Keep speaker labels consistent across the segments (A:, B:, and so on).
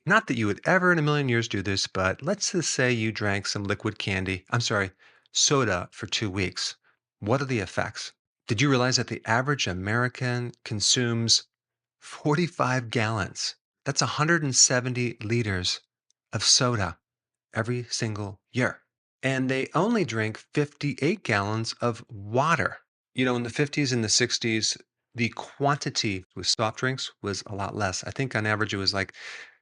A: Not that you would ever in a million years do this, but let's just say you drank some liquid candy, I'm sorry, soda for 2 weeks. What are the effects? Did you realize that the average American consumes 45 gallons? That's 170 liters of soda every single year. And they only drink 58 gallons of water. In the 50s and the 60s, the quantity with soft drinks was a lot less. I think on average it was like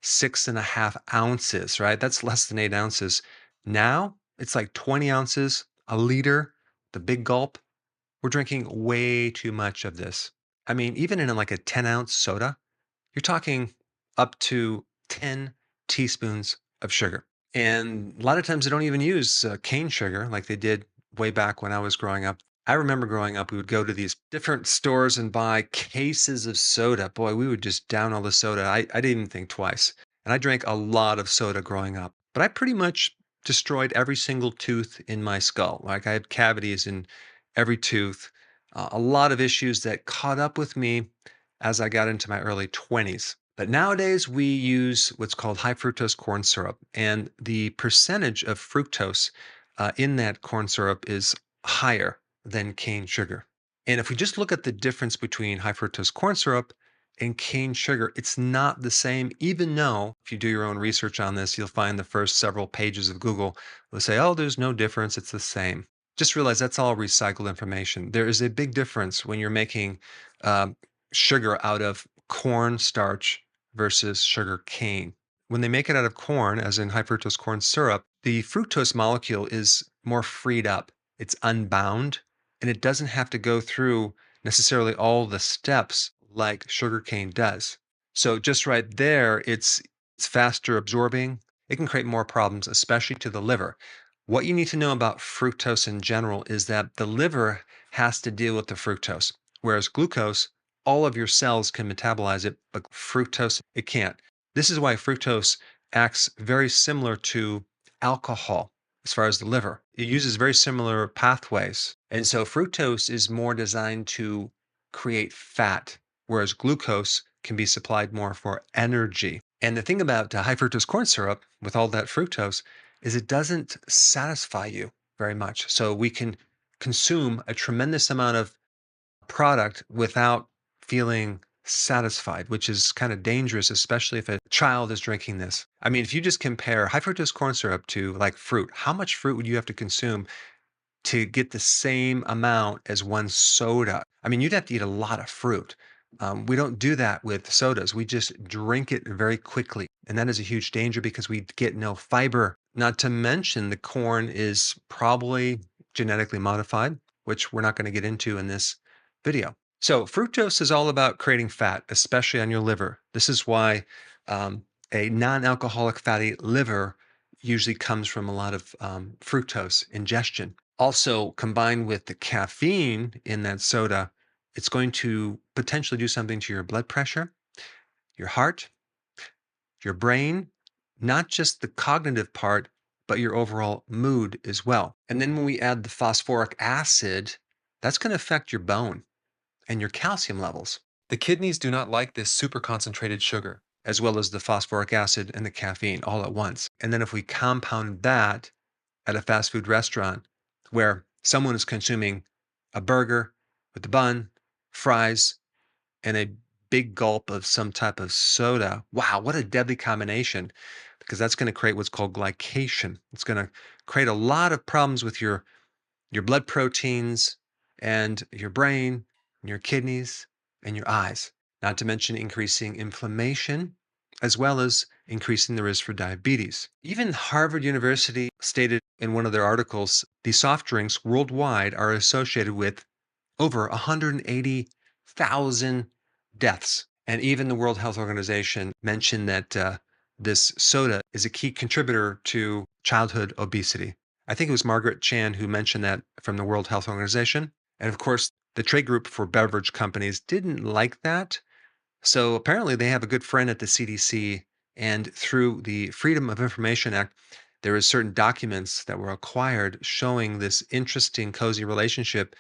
A: 6.5 ounces, right? That's less than 8 ounces. Now it's like 20 ounces, a liter, the big gulp. We're drinking way too much of this. I mean, even in like a 10-ounce soda, you're talking up to 10 teaspoons of sugar. And a lot of times they don't even use cane sugar like they did way back when I was growing up. I remember growing up, we would go to these different stores and buy cases of soda. Boy, we would just down all the soda. I didn't even think twice. And I drank a lot of soda growing up. But I pretty much destroyed every single tooth in my skull. Like I had cavities in every tooth, a lot of issues that caught up with me as I got into my early 20s. But nowadays, we use what's called high fructose corn syrup, and the percentage of fructose in that corn syrup is higher than cane sugar. And if we just look at the difference between high fructose corn syrup and cane sugar, it's not the same, even though if you do your own research on this, you'll find the first several pages of Google will say, oh, there's no difference, it's the same. Just realize that's all recycled information. There is a big difference when you're making sugar out of corn starch versus sugar cane. When they make it out of corn, as in high fructose corn syrup, the fructose molecule is more freed up. It's unbound, and it doesn't have to go through necessarily all the steps like sugar cane does. So just right there, it's faster absorbing. It can create more problems, especially to the liver. What you need to know about fructose in general is that the liver has to deal with the fructose, whereas glucose, all of your cells can metabolize it, but fructose, it can't. This is why fructose acts very similar to alcohol as far as the liver. It uses very similar pathways. And so fructose is more designed to create fat, whereas glucose can be supplied more for energy. And the thing about high fructose corn syrup with all that fructose is it doesn't satisfy you very much. So we can consume a tremendous amount of product without feeling satisfied, which is kind of dangerous, especially if a child is drinking this. I mean, if you just compare high fructose corn syrup to like fruit, how much fruit would you have to consume to get the same amount as one soda? I mean, you'd have to eat a lot of fruit. We don't do that with sodas. We just drink it very quickly. And that is a huge danger because we get no fiber. Not to mention, the corn is probably genetically modified, which we're not going to get into in this video. So, fructose is all about creating fat, especially on your liver. This is why a non alcoholic fatty liver usually comes from a lot of fructose ingestion. Also, combined with the caffeine in that soda, it's going to potentially do something to your blood pressure, your heart, your brain, not just the cognitive part, but your overall mood as well. And then when we add the phosphoric acid, that's going to affect your bone and your calcium levels. The kidneys do not like this super concentrated sugar, as well as the phosphoric acid and the caffeine all at once. And then if we compound that at a fast food restaurant where someone is consuming a burger with the bun, fries, and a big gulp of some type of soda. Wow, what a deadly combination, because that's going to create what's called glycation. It's going to create a lot of problems with your blood proteins and your brain, and your kidneys, and your eyes, not to mention increasing inflammation as well as increasing the risk for diabetes. Even Harvard University stated in one of their articles, the soft drinks worldwide are associated with over 180,000 deaths. And even the World Health Organization mentioned that this soda is a key contributor to childhood obesity. I think it was Margaret Chan who mentioned that from the World Health Organization. And of course, the trade group for beverage companies didn't like that. So apparently they have a good friend at the CDC. And through the Freedom of Information Act, there is certain documents that were acquired showing this interesting, cozy relationship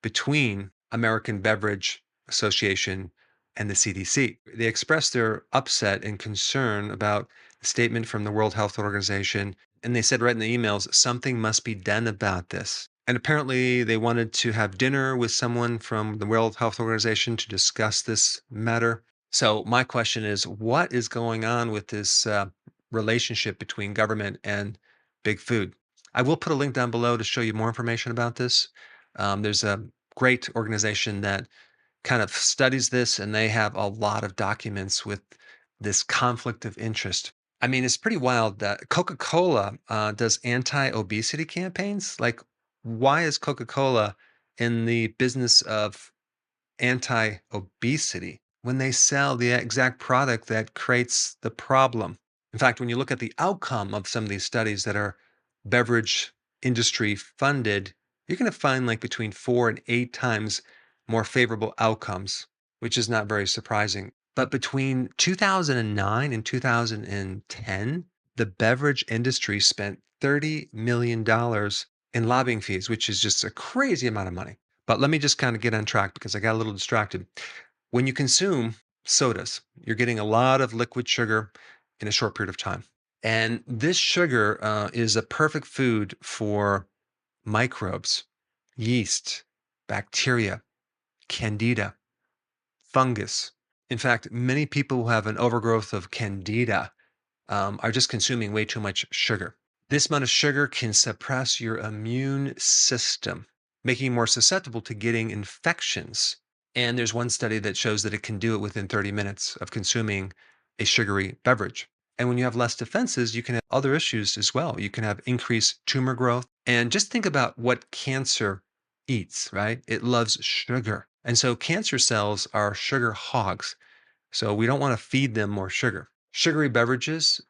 A: between American Beverage Association and the CDC. They expressed their upset and concern about statement from the World Health Organization, and they said right in the emails, something must be done about this. And apparently, they wanted to have dinner with someone from the World Health Organization to discuss this matter. So, my question is, what is going on with this relationship between government and big food? I will put a link down below to show you more information about this. There's a great organization that kind of studies this, and they have a lot of documents with this conflict of interest. I mean, it's pretty wild that Coca-Cola does anti-obesity campaigns. Like, why is Coca-Cola in the business of anti-obesity when they sell the exact product that creates the problem? In fact, when you look at the outcome of some of these studies that are beverage industry funded, you're going to find like between 4 and 8 times more favorable outcomes, which is not very surprising. But between 2009 and 2010, the beverage industry spent $30 million in lobbying fees, which is just a crazy amount of money. But let me just kind of get on track because I got a little distracted. When you consume sodas, you're getting a lot of liquid sugar in a short period of time. And this sugar is a perfect food for microbes, yeast, bacteria, candida, fungus. In fact, many people who have an overgrowth of candida are just consuming way too much sugar. This amount of sugar can suppress your immune system, making you more susceptible to getting infections. And there's one study that shows that it can do it within 30 minutes of consuming a sugary beverage. And when you have less defenses, you can have other issues as well. You can have increased tumor growth. And just think about what cancer eats, right? It loves sugar. And so cancer cells are sugar hogs. So we don't want to feed them more sugar. Sugary beverages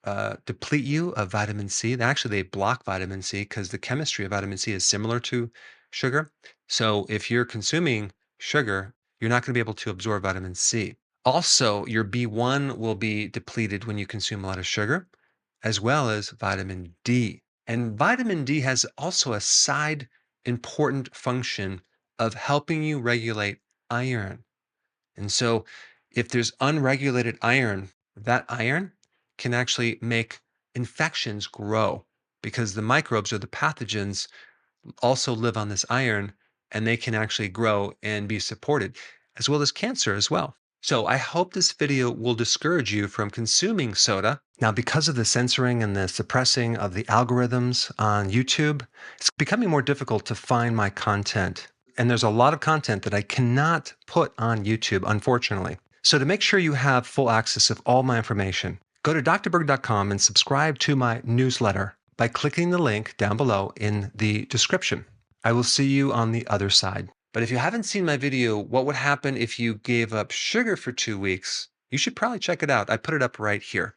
A: deplete you of vitamin C. Actually, they block vitamin C because the chemistry of vitamin C is similar to sugar. So if you're consuming sugar, you're not going to be able to absorb vitamin C. Also, your B1 will be depleted when you consume a lot of sugar, as well as vitamin D. And vitamin D has also a side important function of helping you regulate iron. And so, if there's unregulated iron, that iron can actually make infections grow because the microbes or the pathogens also live on this iron and they can actually grow and be supported, as well as cancer as well. So I hope this video will discourage you from consuming soda. Now, because of the censoring and the suppressing of the algorithms on YouTube, it's becoming more difficult to find my content. And there's a lot of content that I cannot put on YouTube, unfortunately. So to make sure you have full access of all my information, go to drberg.com and subscribe to my newsletter by clicking the link down below in the description. I will see you on the other side. But if you haven't seen my video, what would happen if you gave up sugar for 2 weeks? You should probably check it out. I put it up right here.